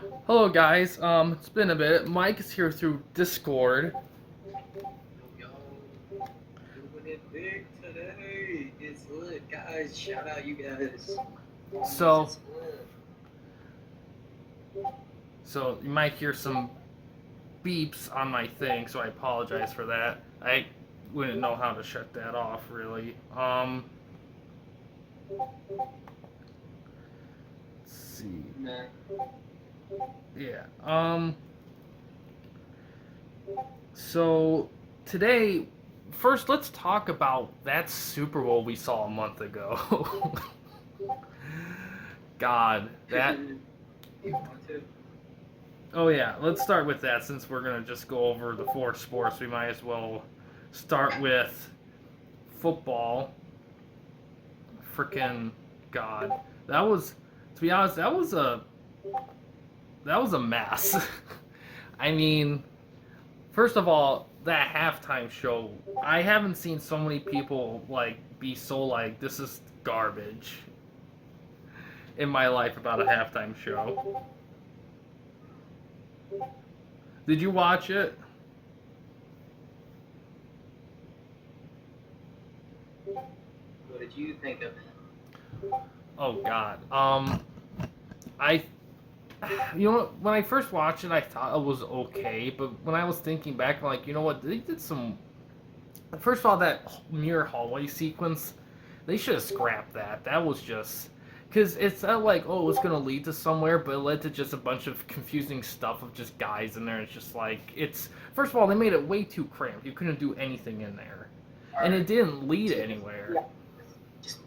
Hello guys, it's been a bit. Mike is here through Discord. Yo, doing it big today. It's lit, guys. Shout out you guys. Homies, So, it's lit. so you might hear some beeps on my thing, so I apologize for that. I wouldn't know how to shut that off really. Let's see. Nah. Yeah. So today, first let's talk about that Super Bowl we saw a month ago. God, that You want to? Oh yeah, let's start with that since we're gonna just go over the four sports. We might as well start with football. Freaking God, that was, to be honest, that was a mess. I mean, first of all, that halftime show. I haven't seen so many people like be so like this is garbage in my life about a halftime show. Did you watch it? What did you think of it? Oh God. I when I first watched it, I thought it was okay, but when I was thinking back, I'm like, you know what, they did some. First of all, that mirror hallway sequence, they should have scrapped that. That was just because it's not like oh it's gonna lead to somewhere, but it led to just a bunch of confusing stuff of just guys in there. It's just like it's first of all they made it way too cramped. You couldn't do anything in there, All and right. it didn't lead So, anywhere. yeah,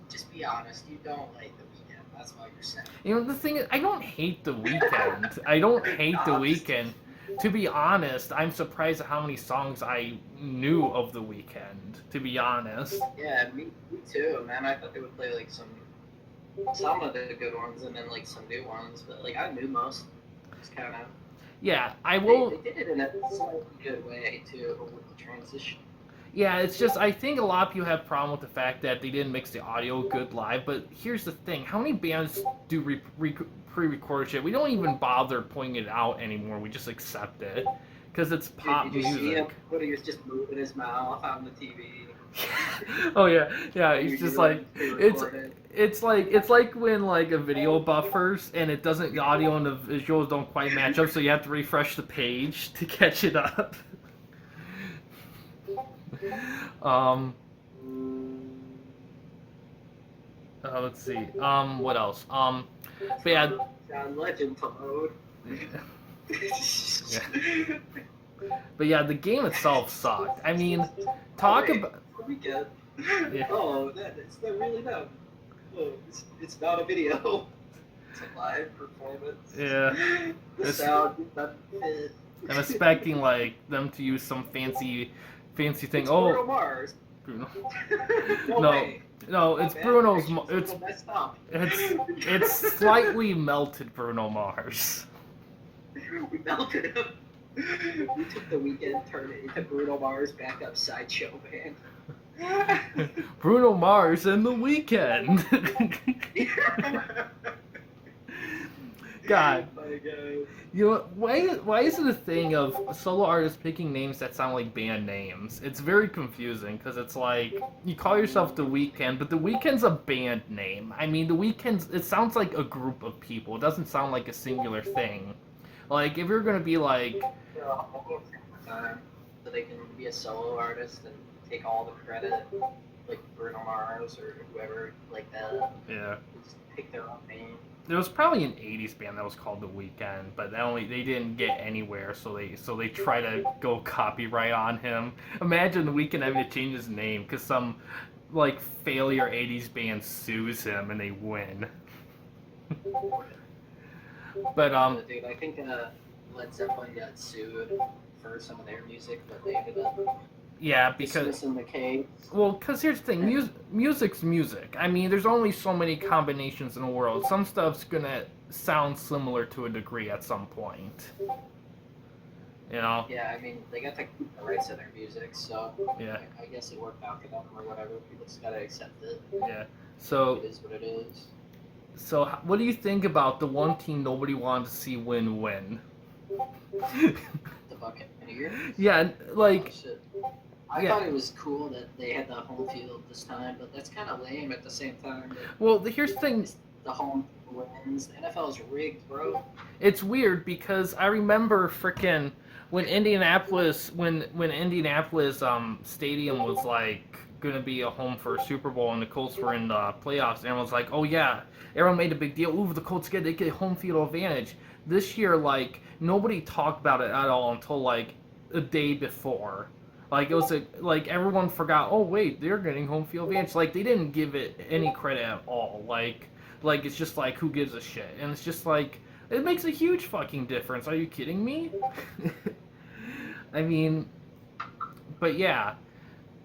just be honest. You don't like the weekend. That's why you're saying. You know, the thing is, I don't hate the weekend. I don't hate the Nah, I'm just weekend. To be honest, I'm surprised at how many songs I knew of the weekend. To be honest, yeah, me too, man. I thought they would play like some of the good ones and then like some new ones, but like I knew most. Just kind of yeah, I they will. did it in a slightly good way too with the transition. Yeah, it's just I think a lot of people have problem with the fact that they didn't mix the audio good live. But here's the thing: how many bands do pre-record shit? We don't even bother pointing it out anymore. We just accept it because it's Dude, pop did you see him music. when he was just moving his mouth on the TV? Oh yeah, yeah. He He's was just doing like it it's pre-recorded. it's like when like a video buffers and it doesn't the audio and the visuals don't quite match up, so you have to refresh the page to catch it up. um, let's see. What else? But yeah, John Legend to load. yeah. But yeah, the game itself sucked. I mean, Oh talk wait, about it's the weekend. yeah, Oh, it's not really them. Oh, it's not a video. It's a live performance. yeah. The It's, sound doesn't fit. I'm expecting like them to use some fancy thing. It's Bruno Oh, Mars. Bruno. No No, way. no, My it's bad. Bruno's. Picture's a It's little messed up. it's slightly melted Bruno Mars. We melted him. We took the weekend, turned it into Bruno Mars backup sideshow band. Bruno Mars and the Weekend. God, My God. you know why is it a thing of solo artists picking names that sound like band names? It's very confusing because it's like you call yourself the Weekend, but the Weekend's a band name. I mean, the Weekend's it sounds like a group of people. It doesn't sound like a singular thing. Like if you're gonna be like Time so they can be a solo artist and take all the credit, like Bruno Mars or whoever, like that. yeah. Just pick their own name. There was probably an '80s band that was called The Weeknd, but they didn't get anywhere, so they try to go copyright on him. Imagine The Weeknd having to change his name because some like failure '80s band sues him and they win. But Dude, I think Led Zeppelin got sued for some of their music, but they ended up yeah, because dismissing the case. well, because here's the thing, music's music. I mean, there's only so many combinations in the world. Some stuff's gonna sound similar to a degree at some point. You know? Yeah, I mean, they got to keep the rights to their music, so Yeah, I guess it worked out for them or whatever. People just gotta accept it. yeah. So It is what it is. So, what do you think about the one team nobody wanted to see win? The Buccaneers. Yeah, Oh like, shit. I yeah. thought it was cool that they had the home field this time, but that's kind of lame at the same time. That Well, here's the thing. it's the home wins. The NFL is rigged, bro. It's weird because I remember frickin' when Indianapolis stadium was like gonna be a home for a Super Bowl and the Colts were in the playoffs, and everyone's like, oh yeah, everyone made a big deal. Ooh, the Colts they get home field advantage. This year, like nobody talked about it at all until like a day before. Like it was like everyone forgot. Oh wait, they're getting home field advantage. Like they didn't give it any credit at all. Like it's just like who gives a shit, and it's just like it makes a huge fucking difference. Are you kidding me? I mean, but yeah,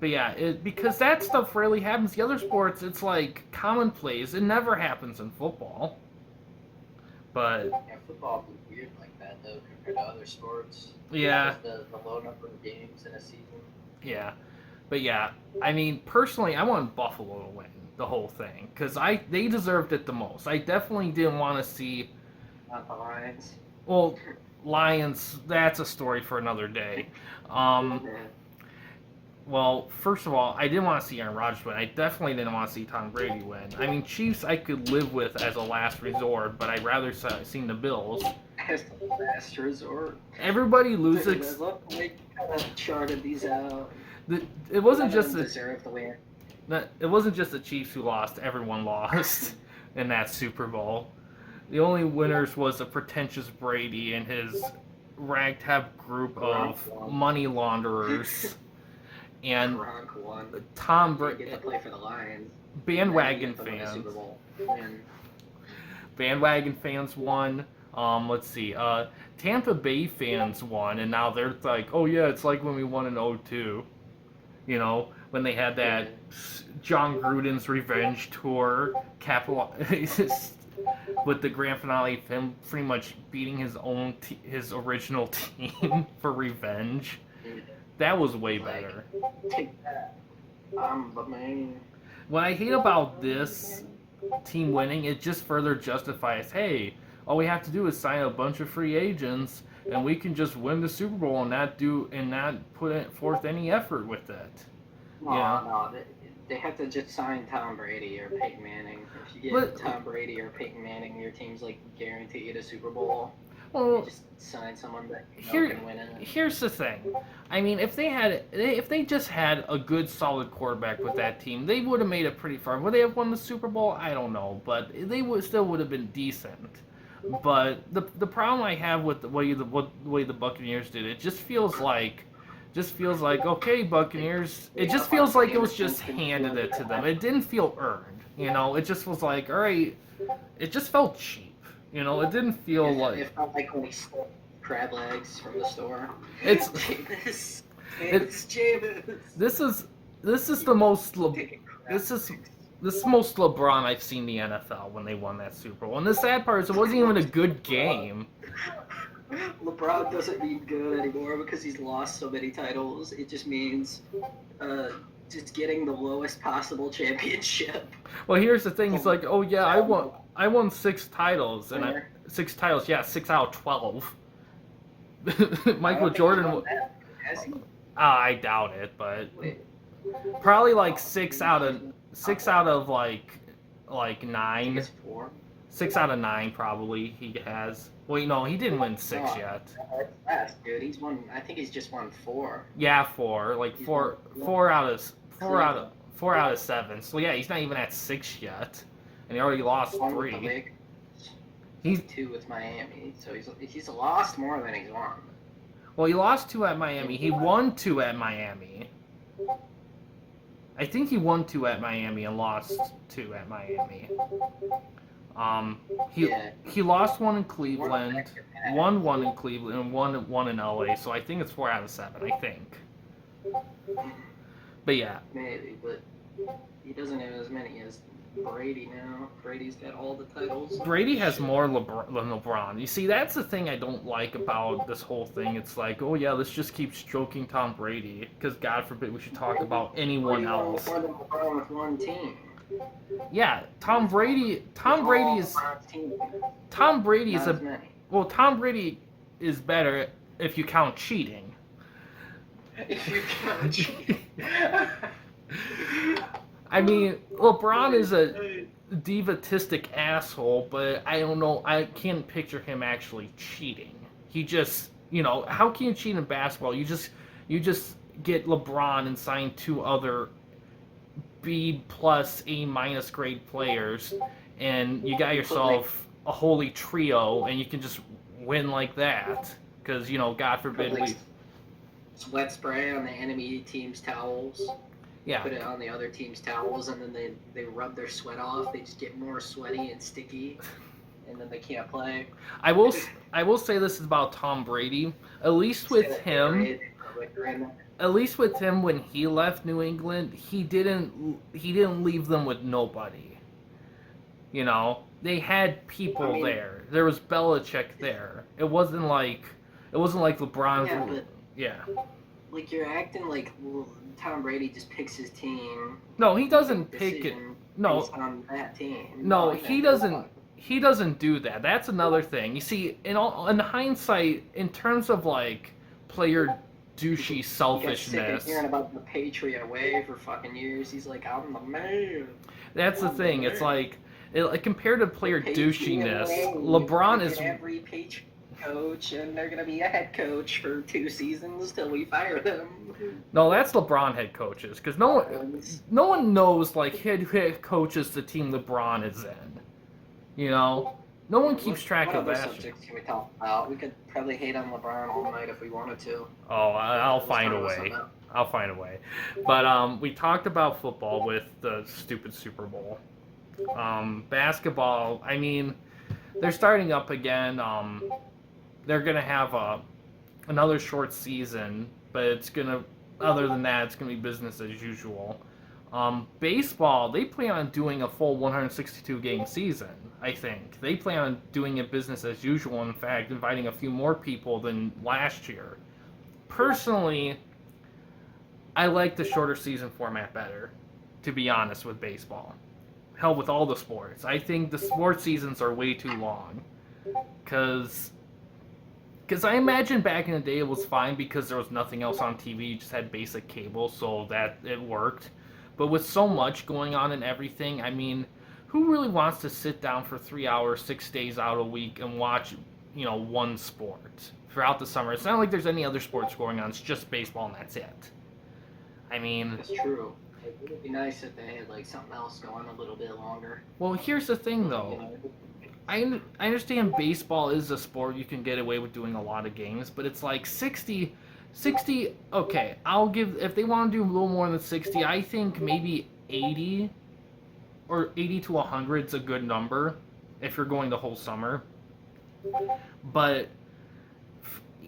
because that stuff rarely happens. The other sports, it's like commonplace. It never happens in football. But Yeah, football is weird like that though compared to other sports. yeah, Just the low number of games in a season. yeah, but yeah. I mean, personally, I want Buffalo to win the whole thing because they deserved it the most. I definitely didn't want to see. Not the Lions. Well, Lions. That's a story for another day. Um, Yeah. Well, first of all, I didn't want to see Aaron Rodgers win. I definitely didn't want to see Tom Brady win. I mean, Chiefs I could live with as a last resort, but I'd rather seen the Bills. As the last resort. Everybody I loses. love the way you kind of charted these out. It wasn't None of just them the deserve the win. it wasn't just the Chiefs who lost. Everyone lost in that Super Bowl. The only winners was a pretentious Brady and his ragtag group of money launderers. And Gronk won. Tom He Brady, get to play for the Lions. bandwagon And then he get to win a fans, Super Bowl. And bandwagon fans won. Let's see. Tampa Bay fans won, and now they're like, oh yeah, it's like when we won in '02. You know, when they had that John Gruden's revenge tour, capital with the grand finale of him pretty much beating his original team for revenge. That was way better. take that. But man. What I hate about this team winning, it just further justifies, hey, all we have to do is sign a bunch of free agents and we can just win the Super Bowl and not put forth any effort with it. No, Yeah. no. They have to just sign Tom Brady or Peyton Manning. If you get But- Tom Brady or Peyton Manning, your team's like guaranteed a Super Bowl. You Well, just sign someone that you know here, can win it. here's the thing. I mean, if they just had a good, solid quarterback with that team, they would have made it pretty far. Would they have won the Super Bowl? I don't know, but they would have been decent. But the problem I have with the way the Buccaneers did it just feels like okay, Buccaneers. It just feels like it was just handed it to them. It didn't feel earned. You know, it just was like, all right. It just felt cheap. You know, it didn't feel like It felt like when he stole crab legs from the store. It's- Jameis. It's- Jameis. this is the most Taking crab this is legs. this is the most LeBron I've seen the NFL when they won that Super Bowl. And the sad part is it wasn't even a good game. LeBron doesn't mean good anymore because he's lost so many titles. It just means just getting the lowest possible championship. Well, here's the thing. It's like, oh yeah, I won 6 titles and 6 titles. Yeah, 6 out of 12. Michael Jordan. I doubt it, but probably like 6 out of like 9. 4. 6 out of 9 probably he has. Well, no, he didn't win 6 Oh. yet. Yes, dude. He's won. I think he's just won 4. Yeah, 4. Like He's 4 won 4 out of 7. So yeah, he's not even at 6 yet, and he already lost One with the 3. Lakers, He's 2 with Miami. So he's lost more than he's won. Well, he lost 2 at Miami. He won 2 at Miami. I think he won 2 at Miami and lost 2 at Miami. He lost 1 in Cleveland, won 1 in Cleveland, and won in LA. So I think it's 4 out of 7. I think. But yeah, Maybe, but he doesn't have as many as Brady now. Brady's got all the titles. Brady has more than LeBron. You see, that's the thing I don't like about this whole thing. It's like, oh yeah, let's just keep stroking Tom Brady, because God forbid we should talk about anyone else. More than LeBron with one team. Yeah, Tom Brady. Tom Brady is. LeBron's team. Tom Brady is Not as a. many. Well, Tom Brady is better if you count cheating. If you count. I mean, LeBron is a divatistic asshole, but I don't know. I can't picture him actually cheating. He just, how can you cheat in basketball? You just get LeBron and sign two other B plus A minus grade players, and you got yourself a holy trio, and you can just win like that. Because God forbid like we. sweat spray on the enemy team's towels. Yeah. Put it on the other team's towels, and then they rub their sweat off. They just get more sweaty and sticky, and then they can't play. I will say this is about Tom Brady. At least with him, when he left New England, he didn't leave them with nobody. They had people there. There was Belichick there. It wasn't like LeBron. Yeah, but yeah. Like you're acting like Tom Brady just picks his team. No, he doesn't pick it. No, based on that team. No, he doesn't. He doesn't do that. That's another thing. You see, in hindsight, in terms of like player douchey selfishness. He got sick of hearing about the Patriot way for fucking years. He's like, I'm the man. That's the thing. It's like compared to player douchiness, LeBron is every Patriot coach, and they're gonna be a head coach for 2 seasons till we fire them. No, that's LeBron head coaches, because no one knows like head coaches the team LeBron is in. No one keeps track of that. What other subjects can we talk about? We could probably hate on LeBron all night if we wanted to. Oh, I'll find a way. I'll find a way. But we talked about football with the stupid Super Bowl. Basketball, I mean, they're starting up again. They're gonna have another short season, but other than that, it's gonna be business as usual. Baseball, they plan on doing a full 162 game season. I think they plan on doing it business as usual. In fact, inviting a few more people than last year. Personally, I like the shorter season format better, to be honest, with baseball. Hell, with all the sports. I think the sports seasons are way too long. Because I imagine back in the day it was fine because there was nothing else on TV. You just had basic cable, so that it worked. But with so much going on and everything, I mean, who really wants to sit down for 3 hours, 6 days out a week and watch, one sport throughout the summer? It's not like there's any other sports going on. It's just baseball and that's it. I mean... That's true. It would be nice if they had, like, something else going a little bit longer. Well, here's the thing, though. I understand baseball is a sport you can get away with doing a lot of games, but it's like 60, okay, I'll give, if they want to do a little more than 60, I think maybe 80 or 80 to 100 is a good number if you're going the whole summer. But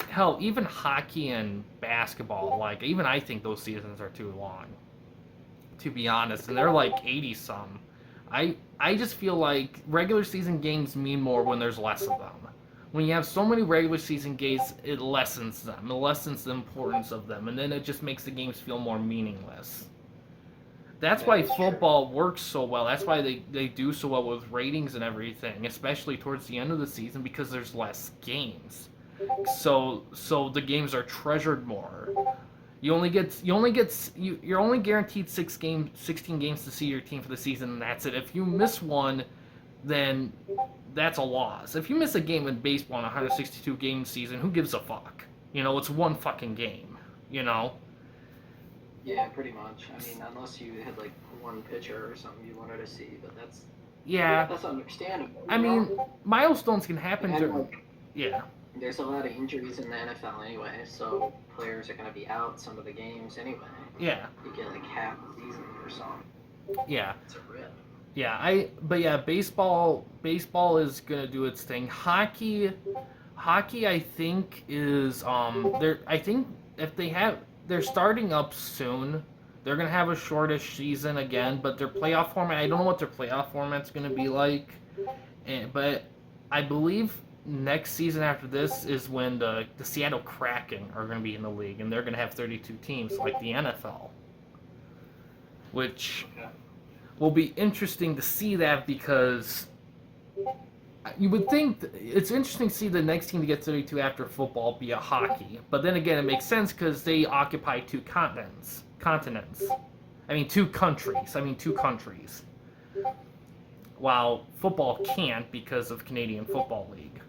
hell, even hockey and basketball, like, even I think those seasons are too long, to be honest, and they're like 80 some. I just feel like regular season games mean more when there's less of them. When you have so many regular season games, it lessens them. It lessens the importance of them, and then it just makes the games feel more meaningless. That's why football works so well. That's why they do so well with ratings and everything, especially towards the end of the season, because there's less games. So the games are treasured more. You're only guaranteed 16 games to see your team for the season, and that's it. If you miss one, then that's a loss. If you miss a game in baseball in a 162 game season, who gives a fuck? It's one fucking game. Yeah, pretty much. I mean, unless you had like one pitcher or something you wanted to see, but that's understandable. I mean, milestones can happen. Yeah. There's a lot of injuries in the NFL anyway, so players are going to be out some of the games anyway. Yeah. You get like half the season or something. Yeah. It's a rip. Yeah, baseball is going to do its thing. Hockey I think is I think if they're starting up soon. They're going to have a shortish season again, but their playoff format, I don't know what their playoff format's going to be like. But I believe next season after this is when the Seattle Kraken are going to be in the league, and they're going to have 32 teams like the NFL. Which will be interesting to see that because you would think it's interesting to see the next team to get 32 after football be a hockey, but then again, it makes sense because they occupy two continents. Two countries. Two countries. While football can't because of Canadian Football League.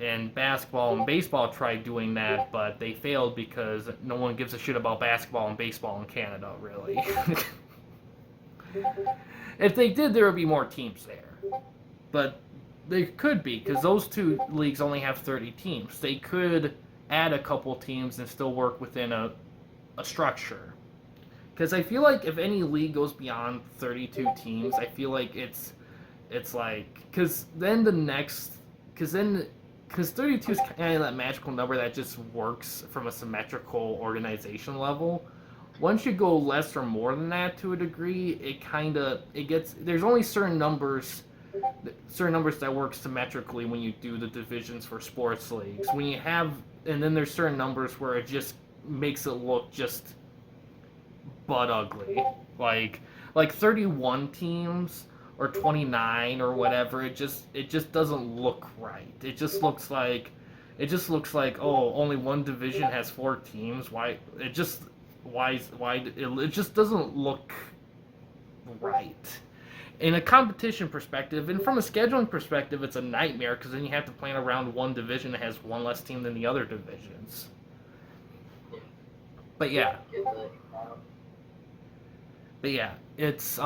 And basketball and baseball tried doing that, but they failed because no one gives a shit about basketball and baseball in Canada, really. If they did, there would be more teams there. But they could be, because those two leagues only have 30 teams. They could add a couple teams and still work within a structure. Because I feel like if any league goes beyond 32 teams, I feel like it's like, because 32 is kind of that magical number that just works from a symmetrical organization level. Once you go less or more than that to a degree, there's only certain numbers that work symmetrically when you do the divisions for sports leagues. And then there's certain numbers where it just makes it look just butt ugly. Like 31 teams or 29 or whatever, it just doesn't look right. It just looks like oh, only one division has 4 teams. It just doesn't look right. In a competition perspective and from a scheduling perspective, it's a nightmare because then you have to plan around one division that has one less team than the other divisions. But yeah, it's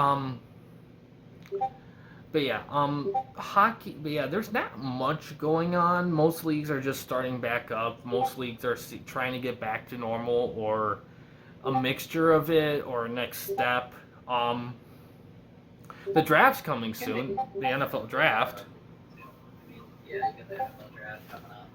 hockey. But yeah, there's not much going on. Most leagues are just starting back up. Most leagues are trying to get back to normal or a mixture of it or next step. The draft's coming soon. The NFL draft. Yeah, you got the NFL draft coming up.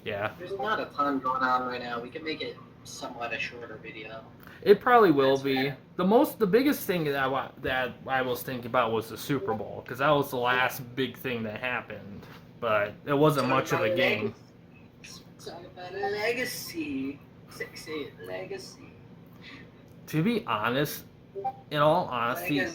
Yeah. There's not a ton going on right now. We can make it somewhat a shorter video. It probably will be. The biggest thing that I was thinking about was the Super Bowl because that was the last big thing that happened, but it wasn't much of a game. Talk about a legacy. Say legacy. To be honest, in all honesty,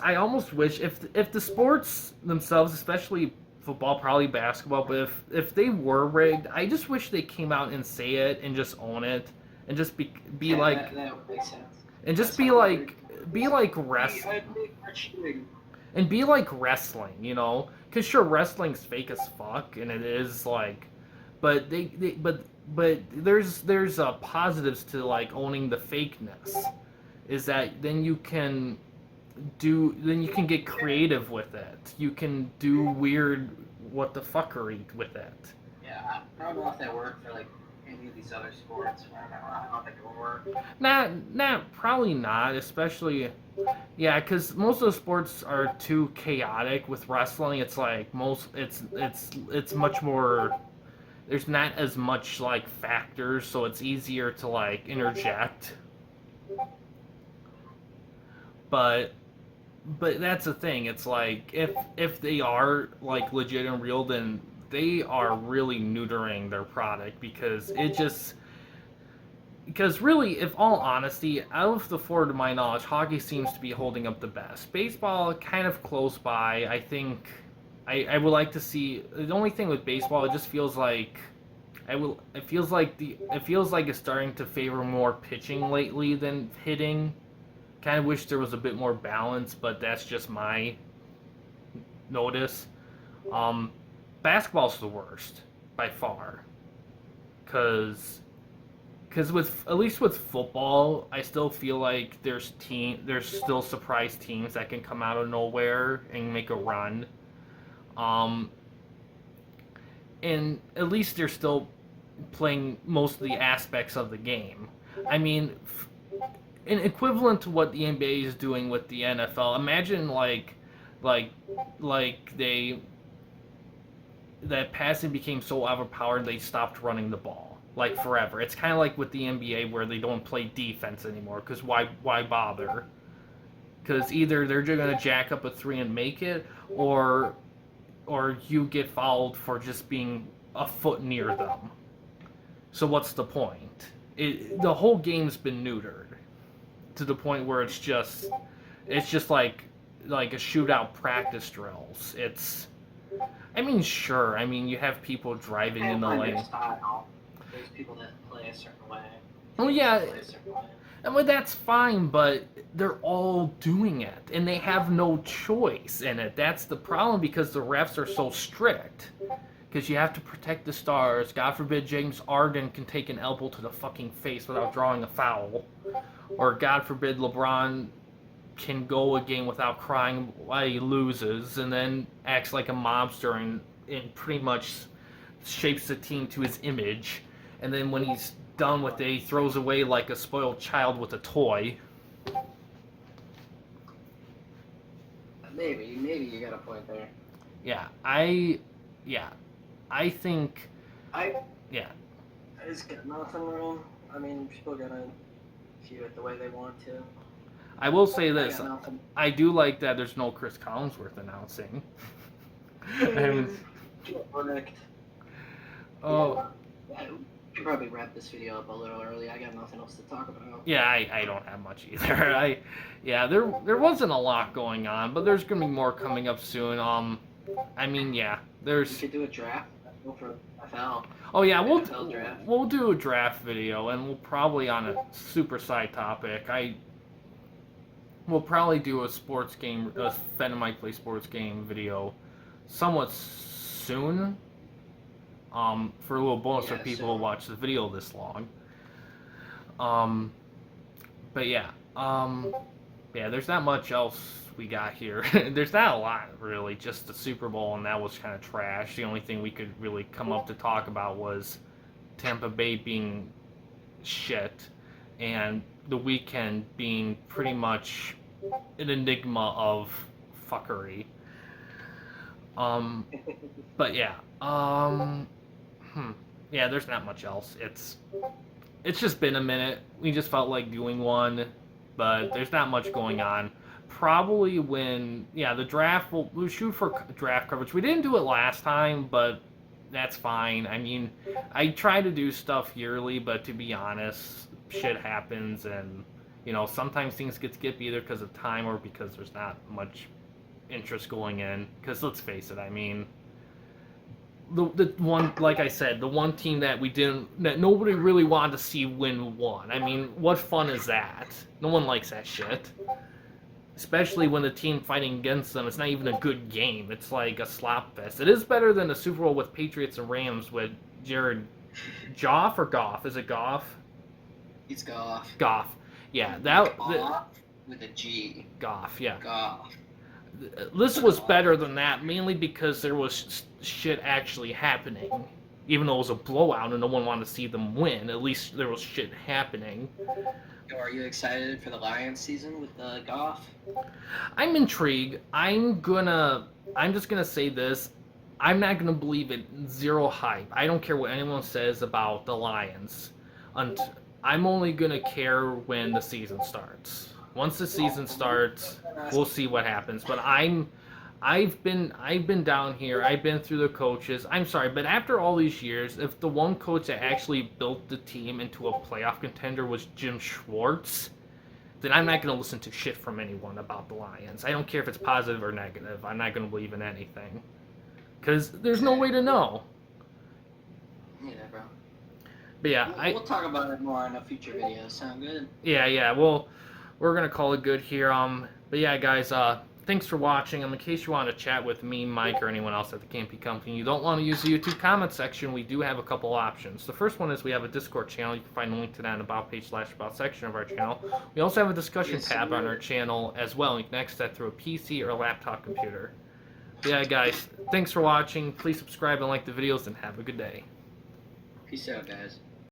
I almost wish if the sports themselves, especially football, probably basketball, but if they were rigged, I just wish they came out and say it and just own it and just be like that would make sense. And just be like wrestling and be like wrestling, because sure, wrestling's fake as fuck and it is like, but but there's positives to like owning the fakeness, is that then you can get creative with it. You can do weird what the fuckery with it. Yeah, I don't know if that worked for like any of these other sports. I don't think it will work. Probably not. Especially, yeah, because most of the sports are too chaotic. With wrestling, it's like it's much more. There's not as much like factors, so it's easier to like interject. But that's the thing. It's like if they are like legit and real, then they are really neutering their product because really, if all honesty, out of the four to my knowledge, hockey seems to be holding up the best. Baseball kind of close by. I think I would like to see. The only thing with baseball, it just feels like it feels like it's starting to favor more pitching lately than hitting. Kind of wish there was a bit more balance, but that's just my notice. Basketball's the worst by far, because with at least with football, I still feel like there's still surprise teams that can come out of nowhere and make a run. And at least they're still playing most of the aspects of the game. I mean, an equivalent to what the NBA is doing with the NFL. Imagine that passing became so overpowered they stopped running the ball like forever. It's kind of like with the NBA where they don't play defense anymore because why bother? Because either they're just gonna jack up a three and make it, or you get fouled for just being a foot near them. So what's the point? The whole game's been neutered. to the point where it's just like a shootout practice drills. I mean, sure. I mean, you have people driving in the lane. There's people that play a certain way. Oh yeah, I mean, that's fine, but they're all doing it, and they have no choice in it. That's the problem because the refs are so strict. Because you have to protect the stars. God forbid James Harden can take an elbow to the fucking face without drawing a foul. Or God forbid LeBron can go a game without crying while he loses and then acts like a mobster and pretty much shapes the team to his image. And then when he's done with it, he throws away like a spoiled child with a toy. Maybe you got a point there. Yeah, I think. I Yeah. just got nothing wrong. I mean, people gotta view it the way they want to. I will say this. I got nothing. I do like that there's no Chris Collinsworth announcing. Correct. Oh. I could probably wrap this video up a little early. I got nothing else to talk about. Yeah, I don't have much either. There wasn't a lot going on, but there's gonna be more coming up soon. I mean, yeah, there's. We could do a draft. Go for FL. Oh yeah, NFL draft. we'll do a draft video, and we'll probably on a super side topic. We'll probably do a sports game, a Fen and Mike play sports game video, somewhat soon. For a little bonus for people who watch the video this long. But yeah, there's not much else we got here. There's not a lot really, just the Super Bowl, and that was kind of trash. The only thing we could really come up to talk about was Tampa Bay being shit, and the weekend being pretty much an enigma of fuckery. But yeah, yeah, there's not much else. It's just been a minute. We just felt like doing one, but there's not much going on. Probably when, the draft, we'll shoot for draft coverage. We didn't do it last time, but that's fine. I mean, I try to do stuff yearly, but to be honest, shit happens, and, sometimes things get skipped either because of time or because there's not much interest going in. Because let's face it, I mean, the one, like I said, the one team that nobody really wanted to see won. I mean, what fun is that? No one likes that shit. Especially when the team fighting against them, it's not even a good game. It's like a slop fest. It is better than the Super Bowl with Patriots and Rams with Jared Goff or Goff? Is it Goff? It's Goff. Goff. Yeah, Goff with a G. Goff, yeah. Goff. This was better than that, mainly because there was shit actually happening. Even though it was a blowout and no one wanted to see them win, at least there was shit happening. Are you excited for the Lions season with Goff? I'm intrigued. I'm just gonna say this. I'm not gonna believe it. Zero hype. I don't care what anyone says about the Lions. I'm only gonna care when the season starts. Once the season starts, we'll see what happens. But I've been down here. I've been through the coaches. I'm sorry, but after all these years, if the one coach that actually built the team into a playoff contender was Jim Schwartz, then I'm not going to listen to shit from anyone about the Lions. I don't care if it's positive or negative. I'm not going to believe in anything. Because there's no way to know. Yeah, bro. But yeah, we'll talk about it more in a future video. Sound good? Yeah. Well, we're going to call it good here. But yeah, guys, thanks for watching. In case you want to chat with me, Mike, or anyone else at the Campy Company, you don't want to use the YouTube comment section, we do have a couple options. The first one is we have a Discord channel. You can find a link to that in the About page / About section of our channel. We also have a discussion tab on our channel as well. You can access that through a PC or a laptop computer. Yeah, guys, thanks for watching. Please subscribe and like the videos, and have a good day. Peace out, guys.